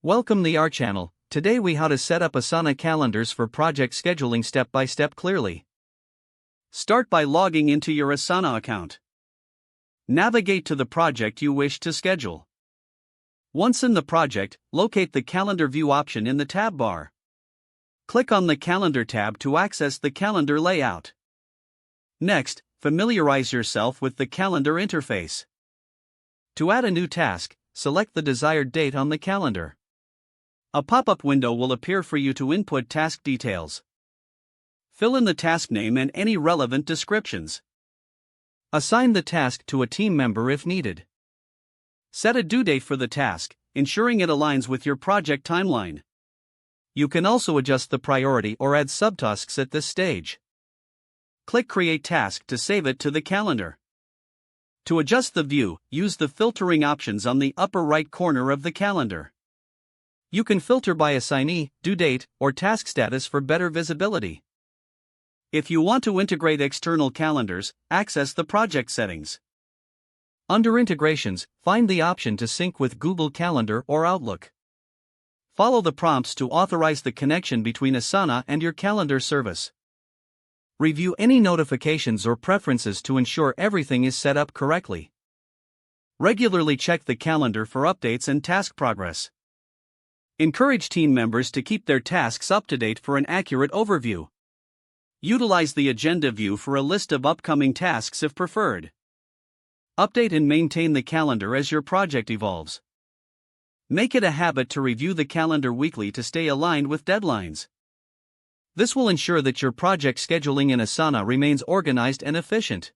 Welcome to our channel. Today we how to set up Asana calendars for project scheduling step by step clearly. Start by logging into your Asana account. Navigate to the project you wish to schedule. Once in the project, locate the calendar view option in the tab bar. Click on the calendar tab to access the calendar layout. Next, familiarize yourself with the calendar interface. To add a new task, select the desired date on the calendar. A pop-up window will appear for you to input task details. Fill in the task name and any relevant descriptions. Assign the task to a team member if needed. Set a due date for the task, ensuring it aligns with your project timeline. You can also adjust the priority or add subtasks at this stage. Click Create Task to save it to the calendar. To adjust the view, use the filtering options on the upper right corner of the calendar. You can filter by assignee, due date, or task status for better visibility. If you want to integrate external calendars, access the project settings. Under Integrations, find the option to sync with Google Calendar or Outlook. Follow the prompts to authorize the connection between Asana and your calendar service. Review any notifications or preferences to ensure everything is set up correctly. Regularly check the calendar for updates and task progress. Encourage team members to keep their tasks up to date for an accurate overview. Utilize the agenda view for a list of upcoming tasks if preferred. Update and maintain the calendar as your project evolves. Make it a habit to review the calendar weekly to stay aligned with deadlines. This will ensure that your project scheduling in Asana remains organized and efficient.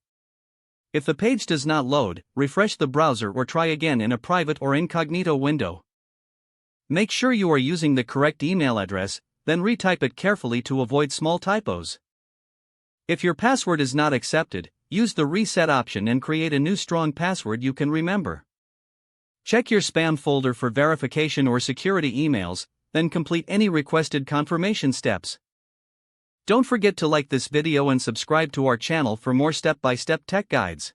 If the page does not load, refresh the browser or try again in a private or incognito window. Make sure you are using the correct email address, then retype it carefully to avoid small typos. If your password is not accepted, use the reset option and create a new strong password you can remember. Check your spam folder for verification or security emails, then complete any requested confirmation steps. Don't forget to like this video and subscribe to our channel for more step-by-step tech guides.